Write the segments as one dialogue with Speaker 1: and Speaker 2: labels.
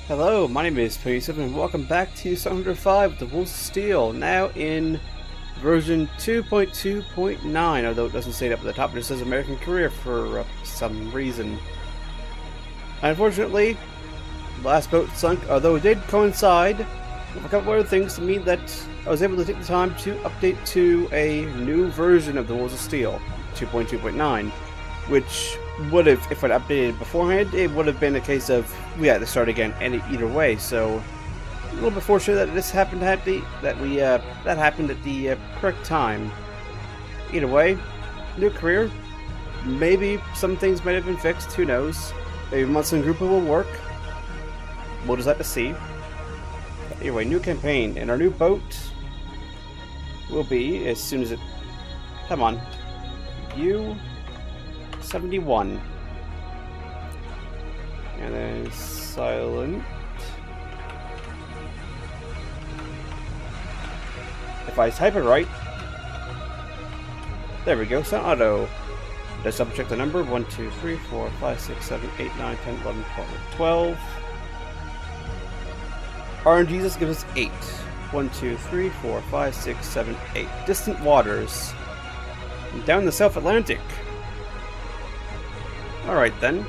Speaker 1: Hello, my name is P7 and welcome back to 705 The Wolves of Steel, now in version 2.2.9, although it doesn't say it up at the top, it just says American Career for some reason. Unfortunately, the last boat sunk, although it did coincide with a couple other things to mean that I was able to take the time to update to a new version of The Wolves of Steel, 2.2.9, which would have, if I'd updated beforehand, it would have been a case of we had to start again either way. So a little bit fortunate that this happened at that happened at the correct time. Either way, new career. Maybe some things might have been fixed. Who knows? Maybe Munson Grouper will work. We'll just have to see. But anyway, new campaign, and our new boat will be as soon as it. Come on, U71. And then silent. If I type it right. There we go, Sound Auto. Let's double check the number. 1, 2, 3, 4, 5, 6, 7, 8, 9, 10, 11, 12. RNGesus gives us 8. 1, 2, 3, 4, 5, 6, 7, 8. Distant waters. Down the South Atlantic. Alright then.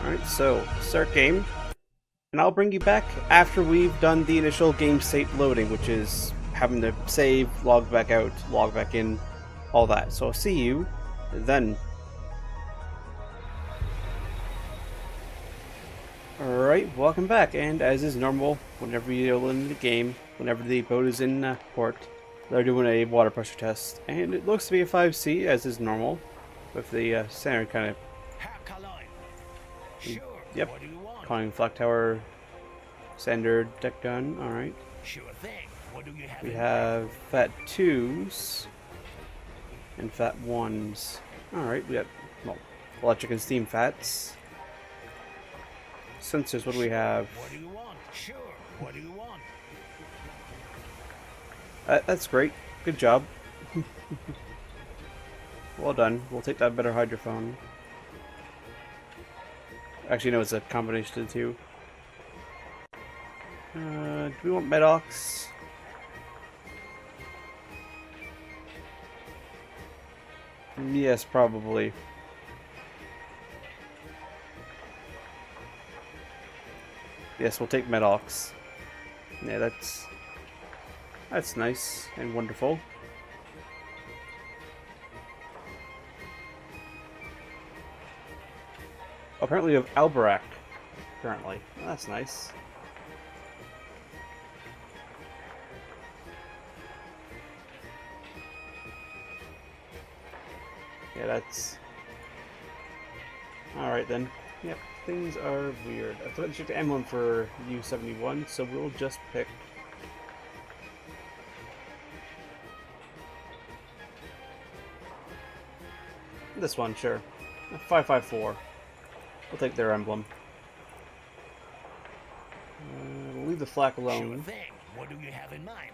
Speaker 1: Alright, so start game. And I'll bring you back after we've done the initial game state loading, which is having to save, log back out, log back in, all that. So I'll see you then. Alright, welcome back, and as is normal, whenever you're in the game, whenever the boat is in port, they're doing a water pressure test, and it looks to be a 5C, as is normal, with the standard kind of... Yep, conning flak tower, standard deck gun, alright. We have Fat 2s, and Fat 1s. Alright, we got, well, electric and steam Fats. Sensors, what do we have? What do you want? Sure, what do you want? That's great. Good job. Well done. We'll take that better hydrophone. Actually, no, it's a combination of the two. Do we want Medox? Yes, probably. Yes, we'll take Medox. Yeah, that's nice and wonderful. Apparently we have Alberac. Apparently. Well, that's nice. Yeah, that's... Alright then. Yep, things are weird. I thought I checked the emblem for U71, so we'll just pick... this one, sure. 554. We'll take their emblem. We'll leave the flak alone.
Speaker 2: Sure thing. What do you have in mind?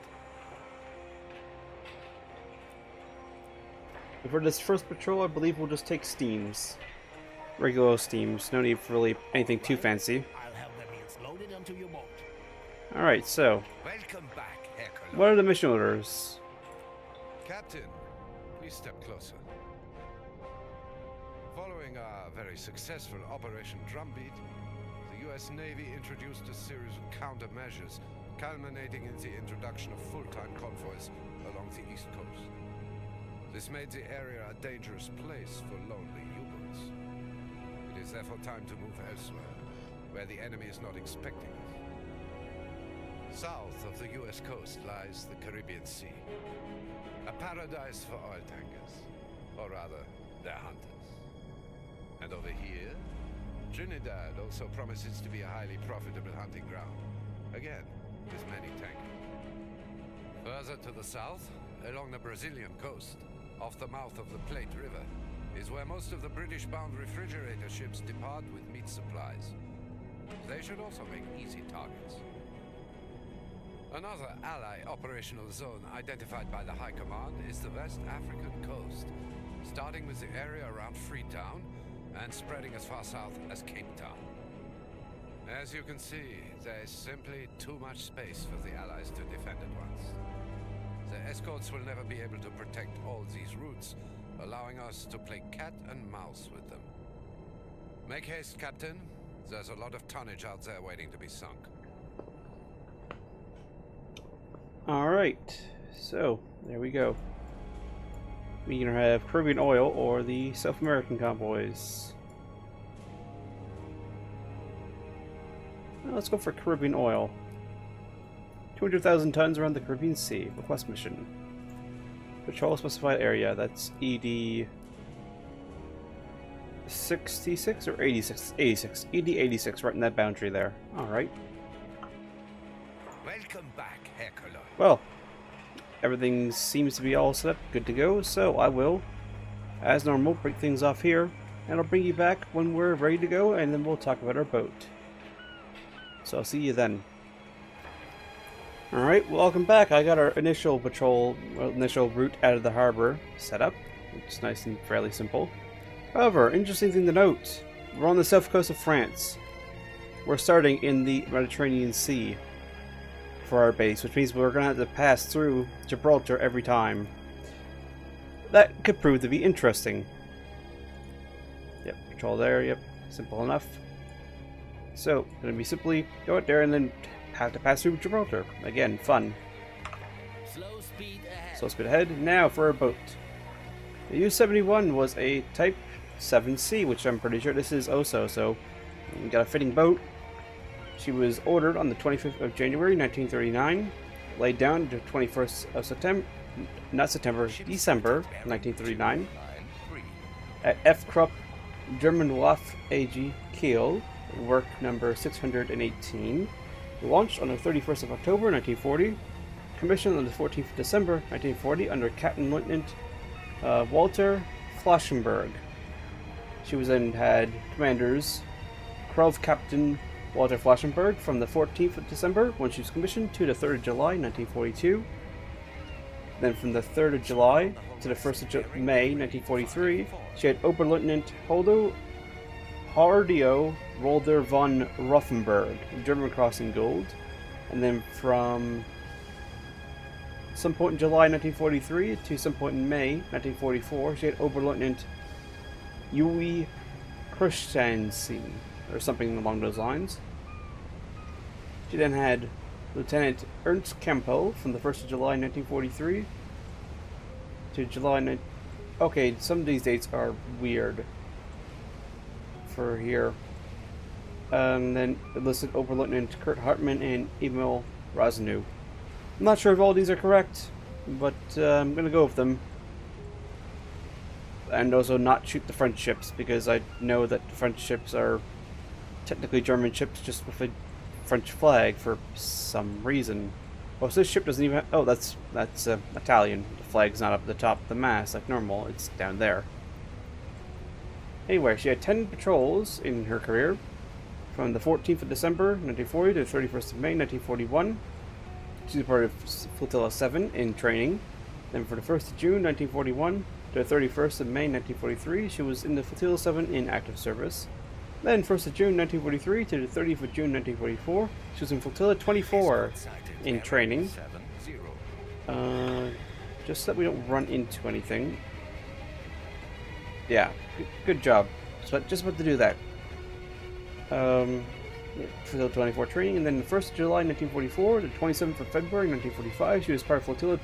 Speaker 1: And for this first patrol, I believe we'll just take steams. Regular steams. No need for really anything too fancy.
Speaker 2: I'll have the meals loaded onto your boat.
Speaker 1: Alright, so.
Speaker 3: Welcome back, Hercules.
Speaker 1: What are the mission orders?
Speaker 3: Captain, please step closer. Following our very successful Operation Drumbeat, the U.S. Navy introduced a series of countermeasures, culminating in the introduction of full-time convoys along the East Coast. This made the area a dangerous place for lonely U-boats. It is therefore time to move elsewhere, where the enemy is not expecting us. South of the U.S. coast lies the Caribbean Sea, a paradise for oil tankers, or rather, their hunters. And over here, Trinidad also promises to be a highly profitable hunting ground. Again, with many tankers. Further to the south, along the Brazilian coast, off the mouth of the Plate River, is where most of the British-bound refrigerator ships depart with meat supplies. They should also make easy targets. Another Ally operational zone identified by the High Command is the West African coast, starting with the area around Freetown and spreading as far south as Cape Town. As you can see, there is simply too much space for the Allies to defend at once. The escorts will never be able to protect all these routes, allowing us to play cat and mouse with them. Make haste, Captain. There's a lot of tonnage out there waiting to be sunk.
Speaker 1: Alright, so there we go. We can have Caribbean oil or the South American convoys. Well, let's go for Caribbean oil. 200,000 tons around the Caribbean Sea. Request mission. Patrol specified area. That's ED 66 or 86? 86. ED 86, right in that boundary there. Alright.
Speaker 3: Welcome back, Hercules.
Speaker 1: Well, everything seems to be all set up, good to go, so I will, as normal, break things off here, and I'll bring you back when we're ready to go, and then we'll talk about our boat. So I'll see you then. Alright, welcome back. I got our initial patrol, initial route out of the harbor set up, which is nice and fairly simple. However, interesting thing to note, we're on the south coast of France. We're starting in the Mediterranean Sea for our base, which means we're going to have to pass through Gibraltar every time. That could prove to be interesting. Yep, patrol there, yep, simple enough. So, going to be simply go out there and then have to pass through Gibraltar. Again, fun.
Speaker 2: Slow speed ahead.
Speaker 1: Slow speed ahead. Now for our boat. The U71 was a Type 7C, which I'm pretty sure this is also, so we got a fitting boat. She was ordered on the 25th of January 1939, laid down the 21st of December 1939, at F. Krupp, German Waffe AG Kiel, work number 618, launched on the 31st of October 1940, commissioned on the 14th of December 1940 under Captain Lieutenant Walter Flaschenberg. She was then had commanders Krov Captain Walter Flaschenberg from the 14th of December when she was commissioned to the 3rd of July 1942. Then from the 3rd of July to the 1st of May 1943, she had Oberleutnant Hardio Rolder von Ruffenberg, German Crossing Gold. And then from some point in July 1943 to some point in May 1944, she had Oberleutnant Uwe Christiansen, or something along those lines. She then had Lieutenant Ernst Kempel from the 1st of July 1943 to July Okay, some of these dates are weird for here. Then enlisted Oberleutnant Kurt Hartmann and Emil Razanu. I'm not sure if all these are correct, but I'm going to go with them. And also not shoot the French ships, because I know that the French ships are technically German ships just with a French flag for some reason. Oh, so this ship doesn't even have, oh, that's Italian. The flag's not up at the top of the mast like normal, it's down there. Anyway, she had 10 patrols in her career, from the 14th of December 1940 to the 31st of May 1941. She was part of Flotilla 7 in training. Then for the 1st of June 1941 to the 31st of May 1943, she was in the Flotilla 7 in active service. Then 1st of June 1943 to the 30th of June 1944, she was in Flotilla 24 in training. Just so that we don't run into anything. Yeah, good job. Just about to do that. Flotilla 24 training, and then the 1st of July 1944 to the 27th of February 1945, she was part of Flotilla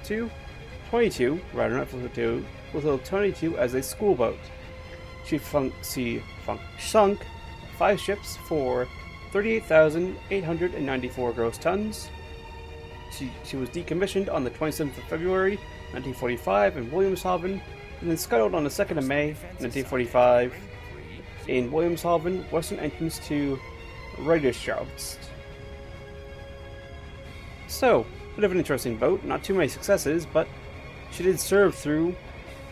Speaker 1: 22, rather not Flotilla 2, Flotilla 22 as a school boat. She sunk 5 ships for 38,894 gross tons. She was decommissioned on the 27th of February 1945 in Wilhelmshaven, and then scuttled on the 2nd of May 1945 in Wilhelmshaven, western entrance to Reiderschatz. So, bit of an interesting boat, not too many successes, but she did serve through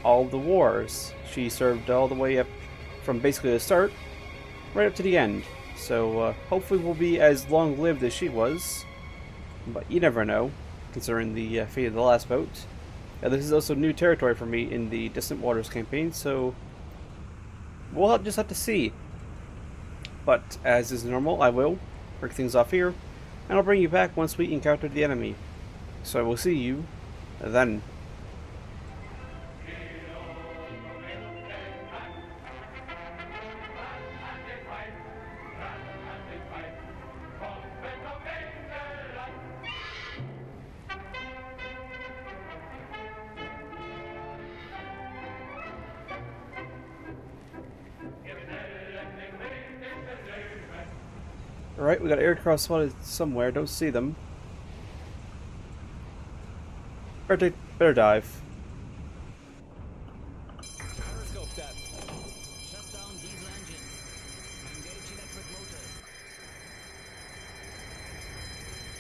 Speaker 1: all the wars. She served all the way up from basically the start, right up to the end. So hopefully we'll be as long-lived as she was, but you never know, considering the fate of the last boat. This is also new territory for me in the Distant Waters campaign, so we'll just have to see. But as is normal, I will break things off here, and I'll bring you back once we encounter the enemy. So I will see you then. Alright, we got aircraft spotted somewhere, don't see them. Better dive.
Speaker 2: Periscope that. Shut down diesel engines. Engage electric motors.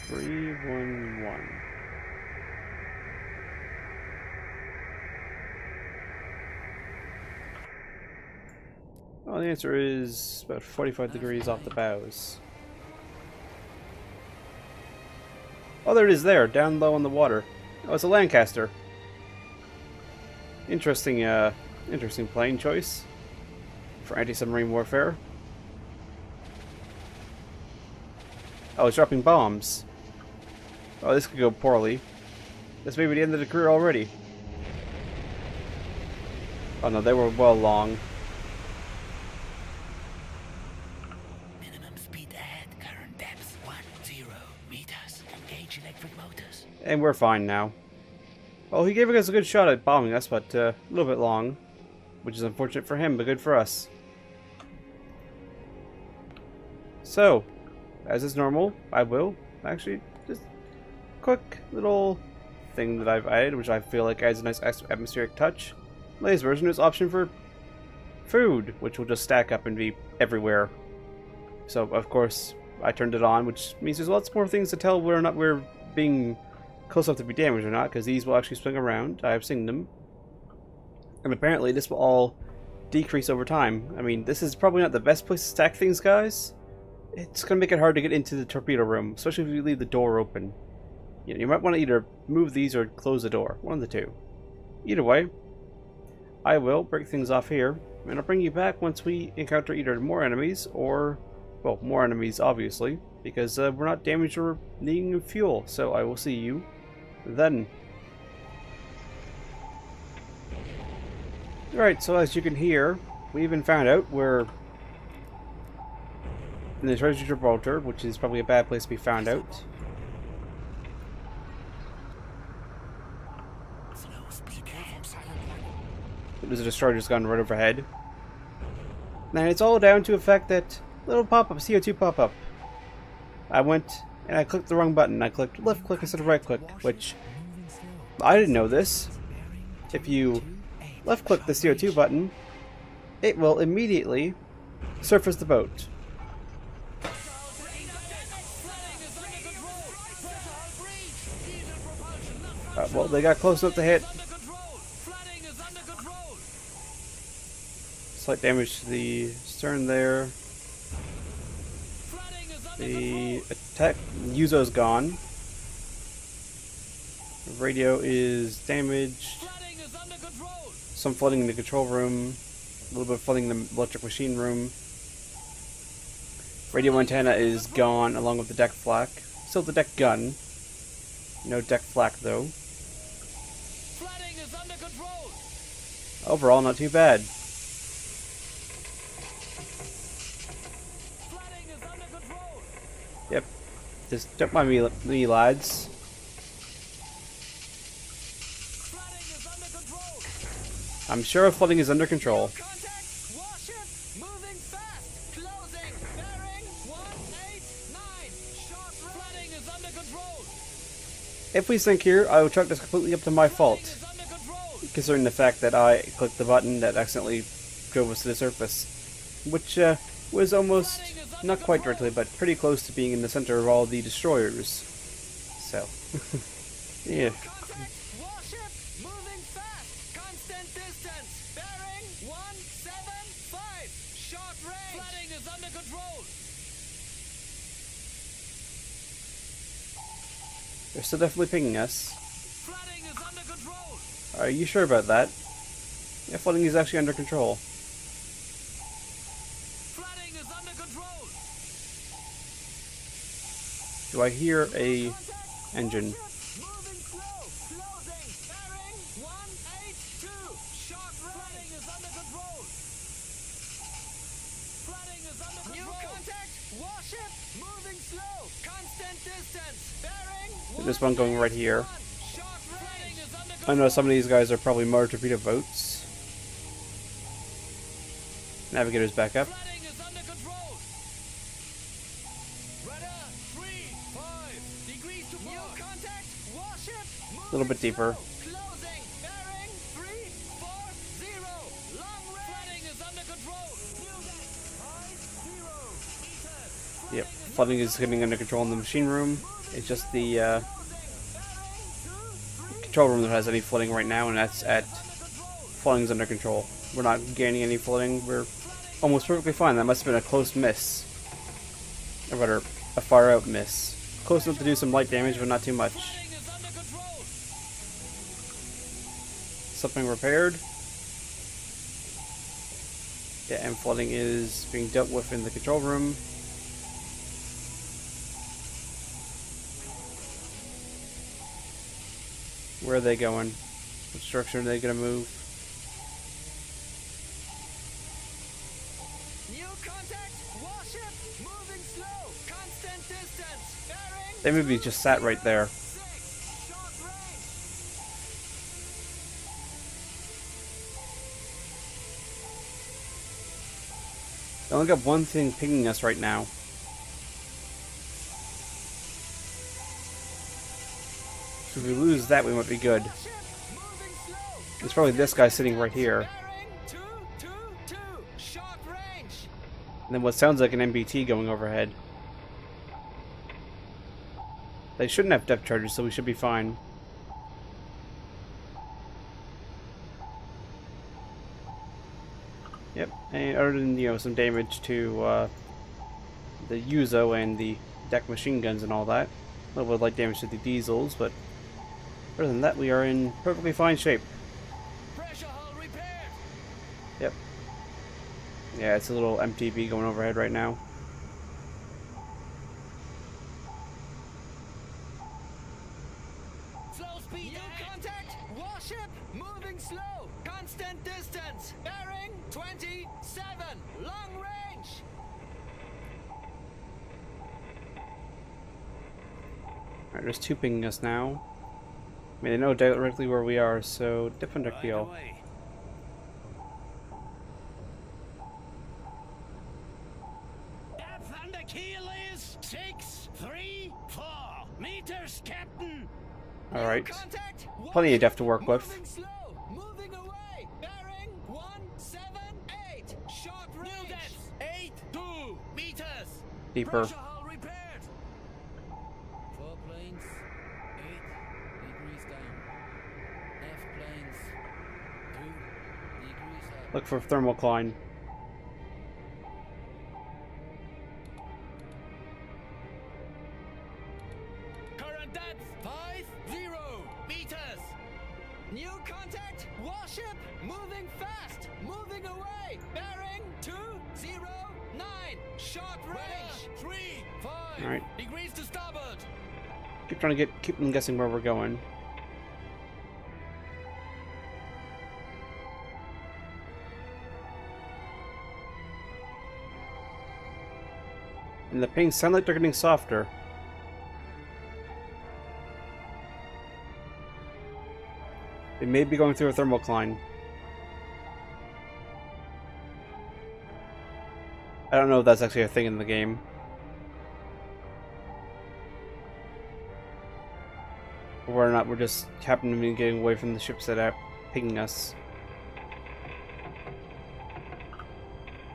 Speaker 1: 311. Well, the answer is about 45 degrees off the bows. Oh, there it is there, down low on the water. Oh, it's a Lancaster. Interesting, interesting plane choice for anti-submarine warfare. Oh, it's dropping bombs. Oh, this could go poorly. This may be the end of the career already. Oh no, they were well long.
Speaker 2: Minimum speed ahead. Current depth 10 meters. Engage electric motors.
Speaker 1: And we're fine now. Oh, he gave us a good shot at bombing us, but a little bit long. Which is unfortunate for him, but good for us. So, as is normal, I will actually just quick little thing that I've added, which I feel like adds a nice atmospheric touch. Latest version is option for food, which will just stack up and be everywhere. So, of course, I turned it on, which means there's lots more things to tell whether or not we're being close enough to be damaged or not, because these will actually swing around. I've seen them. And apparently this will all decrease over time. I mean, this is probably not the best place to stack things, guys. It's going to make it hard to get into the torpedo room, especially if you leave the door open. You know, you might want to either move these or close the door. One of the two. Either way, I will break things off here, and I'll bring you back once we encounter either more enemies or, well, more enemies, obviously, because we're not damaged or needing fuel. So I will see you then. Alright, so as you can hear, we even found out we're in the Straits of Gibraltar, which is probably a bad place to be found out. There's a destroyer just gone right overhead. Now it's all down to the fact that little pop-up, CO2 pop-up. I went and I clicked the wrong button. I clicked left click instead of right click, which I didn't know this. If you left click the CO2 button, it will immediately surface the boat. Well, they got close enough to hit. Slight damage to the stern there. The attack Uzo's gone. The radio is damaged. Some flooding in the control room. A little bit of flooding in the electric machine room. Radio antenna is gone along with the deck flak. Still the deck gun. No deck flak though. Overall, not too bad. Yep. Just don't mind me lads. I'm sure flooding is under control. If we sink here, I will chalk this completely up to my fault, considering the fact that I clicked the button that accidentally drove us to the surface, which was almost, not quite directly, but pretty close to being in the center of all the destroyers. So, yeah. They're still definitely pinging us. Are you sure about that? Yeah, flooding is actually under control. Do I hear a engine?
Speaker 2: Moving slow. Closing. Bearing 182. Sharp flooding is under control. Flooding is under control. New contact. Warship. Moving slow. Constant distance. Bearing.
Speaker 1: This one going right here.
Speaker 2: Sharp flooding is under
Speaker 1: I
Speaker 2: control.
Speaker 1: know some of these guys are probably more torpedo boats. Navigator's back up.
Speaker 2: Flooding is under control. Radar 3-5 degrees to port. New contact. Warship.
Speaker 1: A little bit deeper.
Speaker 2: Closing. Bearing 340. Long range. Flooding is under control. New depth 50 meters.
Speaker 1: Yep, flooding is getting under control in the machine room. It's just the control room that has any flooding right now, and that's at flooding's under control. We're not gaining any flooding. We're almost perfectly fine. That must have been a close miss. Or rather, a far out miss. Close enough to do some light damage, but not too much.
Speaker 2: Flooding is under control.
Speaker 1: Something repaired. Yeah, and flooding is being dealt with in the control room. Where are they going? What direction are they going to move?
Speaker 2: New contact. Warship. Moving slow. Constant distance. Bearing
Speaker 1: They maybe just sat right there.
Speaker 2: 6. Short range.
Speaker 1: They only got one thing pinging us right now. So if we lose that, we might be good.
Speaker 2: Warship. Moving slow.
Speaker 1: It's probably this guy sitting right here.
Speaker 2: Bearing 222. Short range.
Speaker 1: And then what sounds like an MBT going overhead. They shouldn't have depth charges, so we should be fine. Yep, and other than, you know, some damage to the Uzo and the deck machine guns and all that. A little bit of light damage to the diesels, but other than that, we are in perfectly fine shape.
Speaker 2: Pressure hull repaired.
Speaker 1: Yep. Yeah, it's a little MTV going overhead right now.
Speaker 2: Slow speed. New contact. Warship. Moving slow. Constant distance. Bearing 27. Long range.
Speaker 1: Alright, there's two pinging us now. I mean, they know directly where we are, so different deal.
Speaker 2: away. Depth under keel is 634 meters, Captain.
Speaker 1: Alright.
Speaker 2: Contact.
Speaker 1: Plenty of depth to work with.
Speaker 2: Moving slow. Moving away. Bearing 178. Short range. New depth 82 meters.
Speaker 1: Deeper.
Speaker 2: Pressure hull repaired. 4 planes, 8 degrees down. F planes, 2 degrees up.
Speaker 1: Look for thermocline.
Speaker 2: Current depth 50 meters. New contact. Warship moving fast. Moving away. Bearing 209. Short range. 35
Speaker 1: Alright.
Speaker 2: degrees to starboard.
Speaker 1: Keep trying to keep them guessing where we're going. And the pings sound like they're getting softer. They may be going through a thermocline. I don't know if that's actually a thing in the game. Or not, we're just happen to be getting away from the ships that are pinging us.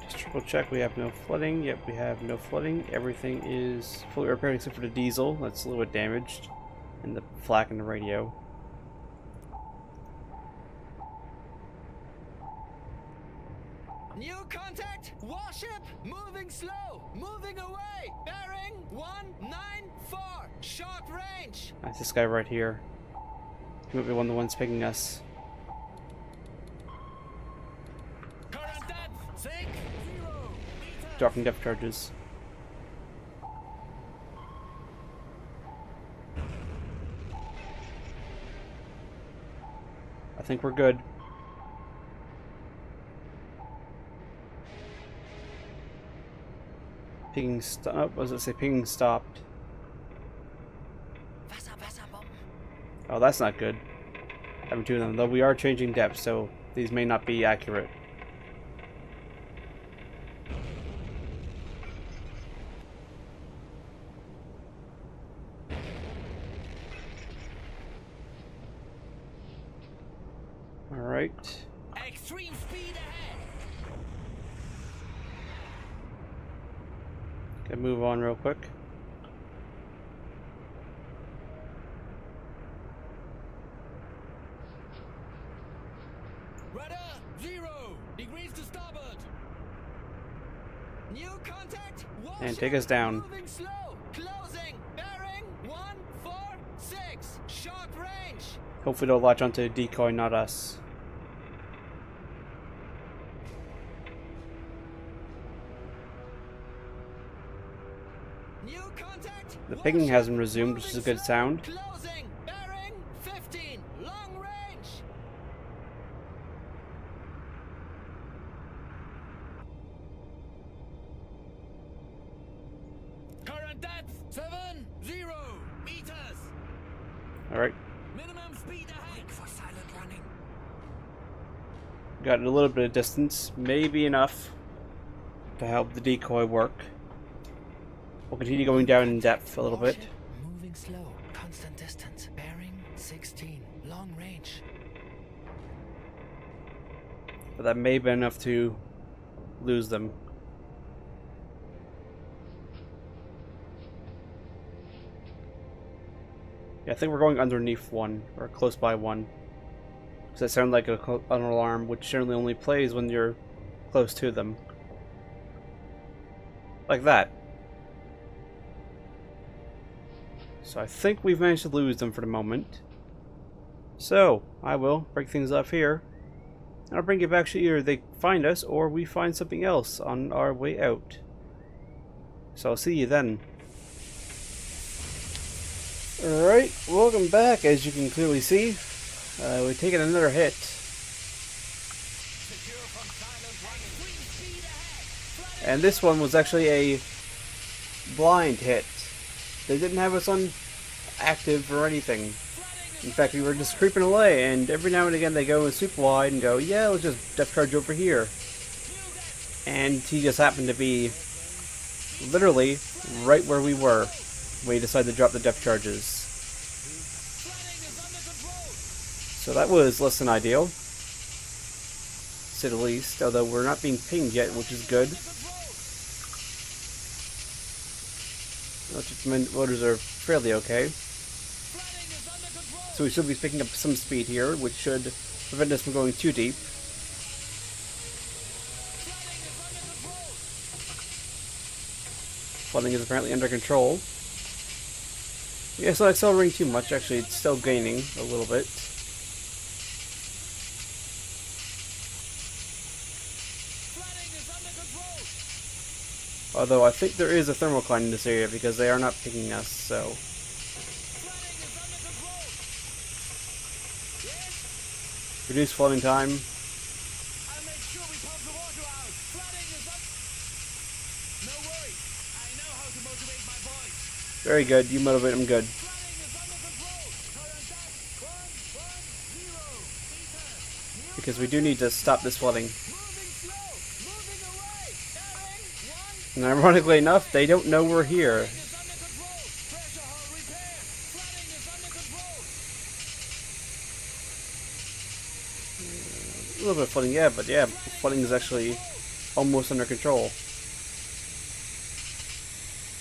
Speaker 1: Just triple check, we have no flooding. Yep, we have no flooding. Everything is fully repaired except for the diesel. That's a little bit damaged. And the flak in the radio.
Speaker 2: New contact. Warship moving slow. Moving away. Bearing 194. Short range.
Speaker 1: That's this guy right here. He might be one of the ones pinging us.
Speaker 2: Current depth 60 meters.
Speaker 1: Dropping depth charges. think we're good. Ping stop. What does it say? Ping stopped. Oh, that's not good. Having two of them, though we are changing depth, so these may not be accurate. Alright.
Speaker 2: Extreme speed ahead.
Speaker 1: Gotta move on real quick.
Speaker 2: Rudder 0 degrees to starboard. New contact.
Speaker 1: And take us down.
Speaker 2: Moving slow. Closing. Bearing 146. Short range.
Speaker 1: Hopefully they'll latch onto the decoy, not us.
Speaker 2: New contact.
Speaker 1: The pinging hasn't resumed, which is a good sound.
Speaker 2: Closing. Bearing 15. Long range. Current depth 70 meters.
Speaker 1: Alright.
Speaker 2: Minimum speed ahead. Wait for silent running.
Speaker 1: Got a little bit of distance, maybe enough to help the decoy work. We'll continue going down in depth a little bit.
Speaker 2: Moving slow. Constant distance. Bearing 16. Long range.
Speaker 1: But that may be enough to lose them. Yeah, I think we're going underneath one, or close by one. Does that sound like an alarm, which generally only plays when you're close to them? Like that. So I think we've managed to lose them for the moment. So, I will break things off here. And I'll bring you back to either they find us, or we find something else on our way out. So I'll see you then. Alright, welcome back. As you can clearly see, we've taken another hit. And this one was actually a blind hit. They didn't have us on active or anything. In fact, we were just creeping away, and every now and again they go and sweep wide and go, yeah, let's just depth charge over here. And he just happened to be literally right where we were when he decided to drop the depth charges. So that was less than ideal, to say the least, although we're not being pinged yet, which is good. Electric motors are fairly okay. So we should be picking up some speed here, which should prevent us from going too deep. Flooding is apparently under control. Yeah, it's not accelerating too much, actually it's still gaining a little bit. Although I think there is a thermocline in this area because they are not picking us, so... Reduce flooding time. Very good, you motivate them good. Because we do need to stop this flooding. And ironically enough, they don't know we're here. A little bit of flooding, yeah, but yeah, flooding is actually almost under control.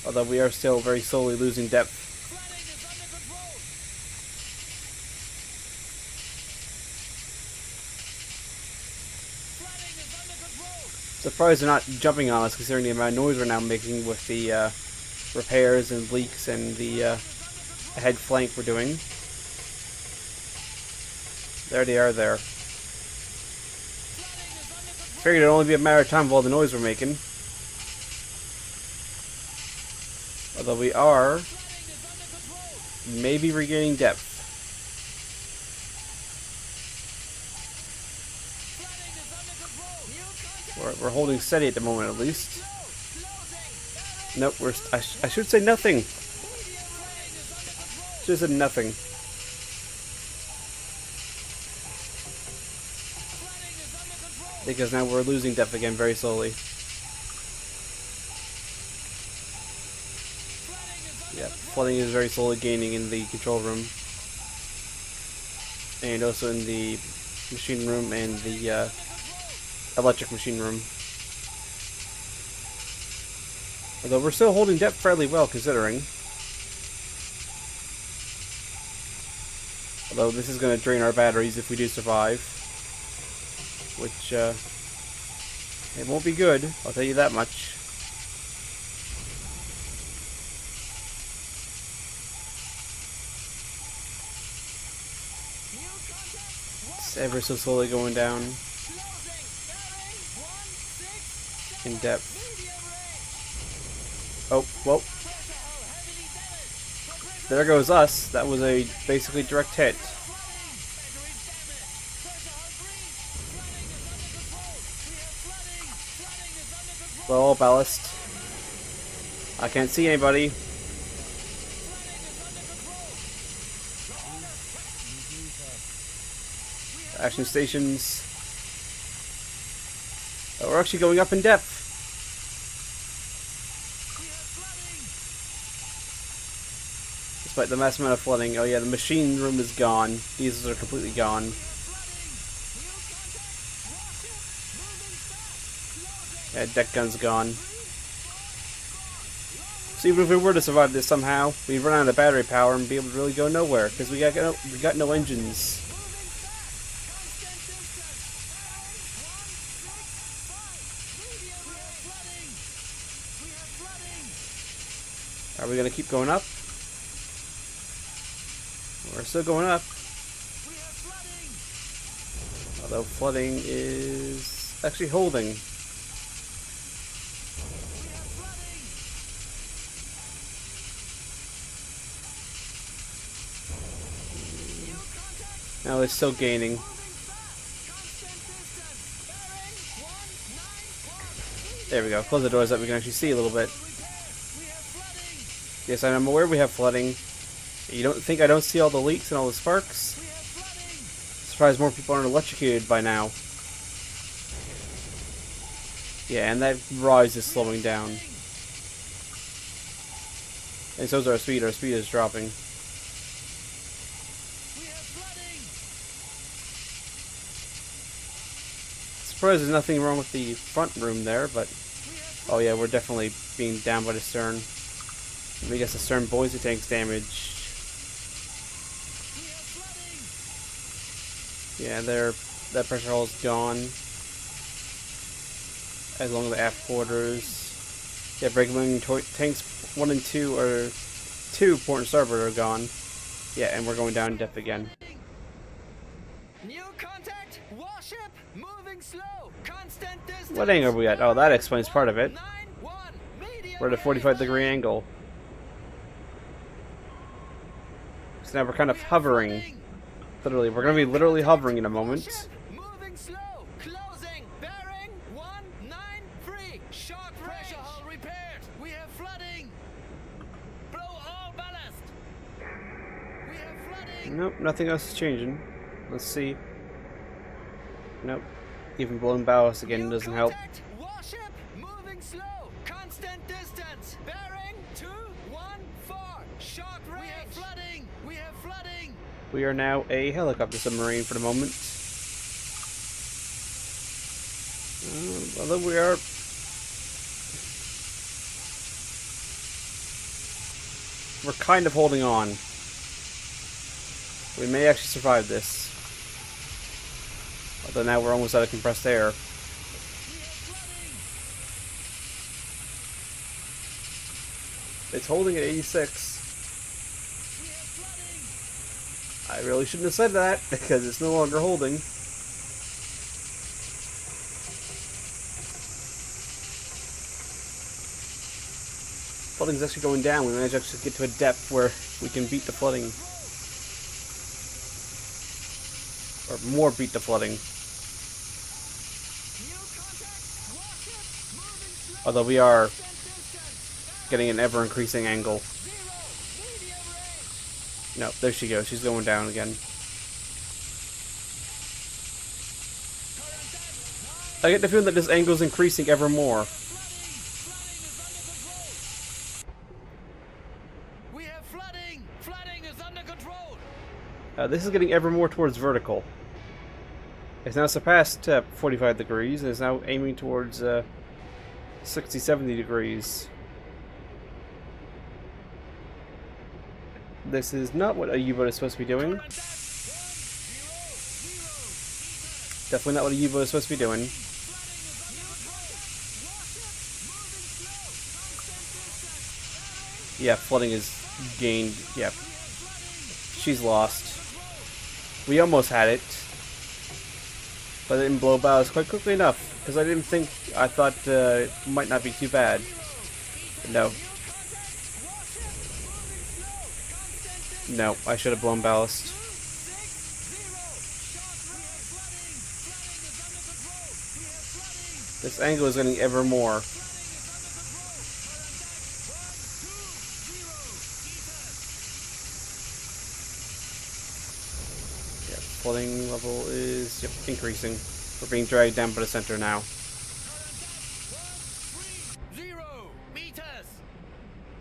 Speaker 1: Although we are still very slowly losing depth. Surprised they're not jumping on us considering the amount of noise we're now making with the repairs and leaks and the head flank we're doing. There they are there. Figured it'd only be a matter of time of all the noise we're making. Although we are maybe regaining depth. We're holding steady at the moment, at least. Nope, I should say nothing. Should have said nothing. Because now we're losing depth again very slowly. Yeah, flooding is very slowly gaining in the control room. And also in the machine room and the electric machine room. Although we're still holding depth fairly well considering. Although this is going to drain our batteries if we do survive. Which, it won't be good, I'll tell you that much. It's ever so slowly going down. In depth. Oh, well. There goes us. That was a basically direct hit. Well, ballast. I can't see anybody. Action stations. Oh, we're actually going up in depth. Despite the mass amount of flooding. Oh yeah, the machine room is gone. These are completely gone. Yeah, deck gun's gone. So even if we were to survive this somehow, we'd run out of battery power and be able to really go nowhere because we got no engines. Are we gonna keep going up? We're still going up. Although flooding is actually holding. Now it's still gaining. There we go. Close the doors so that we can actually see a little bit. Yes, I'm aware we have flooding. You don't think I don't see all the leaks and all the sparks? Surprised more people aren't electrocuted by now. Yeah, and that rise is slowing down. And so is our speed. Our speed is dropping. Surprised there's nothing wrong with the front room there, but... Oh yeah, we're definitely being down by the stern. I guess the stern buoyancy tank's damaged. Yeah, that pressure hull is gone. As long as the aft quarters. Yeah, break-wing tanks 1 and 2 or 2 port and starboard are gone. Yeah, and we're going down in depth again.
Speaker 2: New contact, warship, moving slow, constant distance.
Speaker 1: What angle are we at? Oh, that explains part of it. We're at a 45-degree angle. So now we're kind of hovering. Literally, we're going to be literally hovering in a moment.
Speaker 2: Moving slow, closing, bearing 193, short pressure hull repaired. We have flooding. Blow all ballast. We have flooding.
Speaker 1: Nope, nothing else is changing. Let's see. Nope. Even blowing ballast again doesn't help.
Speaker 2: Warship, moving slow, constant distance, bearing 214, short range. We have flooding. We have flooding.
Speaker 1: We are now a helicopter submarine for the moment. Although we are... We're kind of holding on. We may actually survive this. Although now we're almost out of compressed air. It's holding at 86. I really shouldn't have said that, because it's no longer holding. Flooding's actually going down. We managed to actually get to a depth where we can beat the flooding. Or more beat the flooding.
Speaker 2: New
Speaker 1: Although we are getting an ever-increasing angle. No, there she goes. She's going down again. I get the feeling that this angle is increasing ever more.
Speaker 2: We have flooding. Flooding is under control.
Speaker 1: This is getting ever more towards vertical. It's now surpassed 45 degrees and is now aiming towards 60-70 degrees. This is not what a U-boat is supposed to be doing. Definitely not what a U-boat is supposed to be doing. Yeah, flooding is gained. Yeah. She's lost. We almost had it. But it didn't blow bows quite quickly enough. Because I thought it might not be too bad. But no. No, I should have blown ballast. This angle is getting ever more. Yeah, flooding level is increasing. We're being dragged down by the center now.
Speaker 2: 0 meters.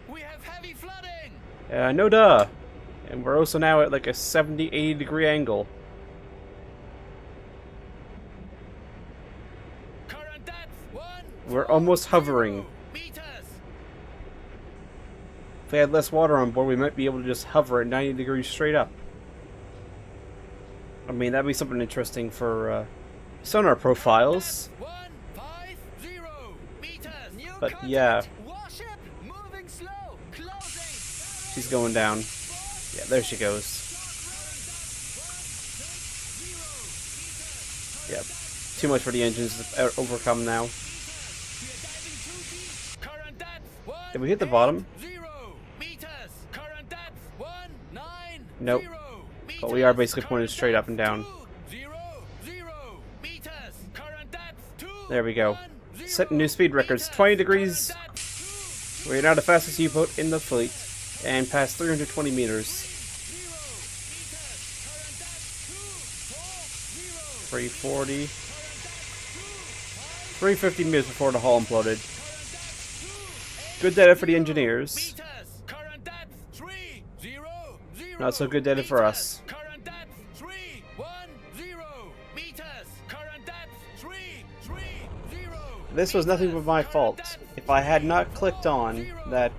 Speaker 2: We have heavy flooding.
Speaker 1: No duh. And we're also now at like a 70-80 degree angle.
Speaker 2: Current depth 1.
Speaker 1: We're almost hovering.
Speaker 2: Meters.
Speaker 1: If we had less water on board, we might be able to just hover at 90 degrees straight up. I mean, that'd be something interesting for sonar profiles.
Speaker 2: 150 meters. New
Speaker 1: But
Speaker 2: contact.
Speaker 1: yeah,
Speaker 2: Warship moving slow. Closing.
Speaker 1: she's going down. Yeah, there she goes. Yep. Too much for the engines to overcome now.
Speaker 2: Current depth
Speaker 1: Did we hit the bottom?
Speaker 2: 10 meters. Current depth 19.
Speaker 1: Nope. But we are basically pointed straight up and down.
Speaker 2: 0 meters. Current depth 2.
Speaker 1: There we go. Setting new speed records. 20 degrees. We're now the fastest U-boat in the fleet. And past 320 meters. 340. 350 meters before the hull imploded. Good data for the engineers. Not so good data for us.
Speaker 2: Current depth 310 meters. Current depth 330.
Speaker 1: This was nothing but my fault. If I had not clicked on that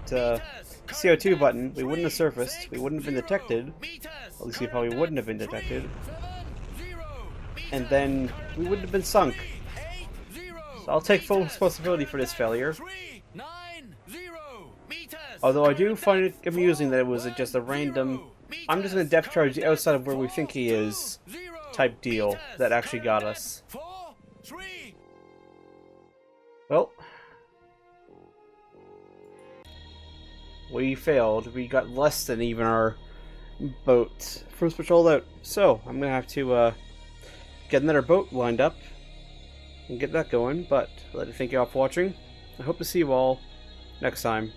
Speaker 1: CO2 button, we wouldn't have surfaced, we wouldn't have been detected, at least we probably wouldn't have been detected, and then we wouldn't have been sunk. So I'll take full responsibility for this failure. Although I do find it amusing that it was just a random, I'm just going to depth charge the outside of where we think he is type deal that actually got us. Well, we failed. We got less than even our boat. First patrol out. So, I'm going to have to get another boat lined up and get that going. But I'd like to thank you all for watching. I hope to see you all next time.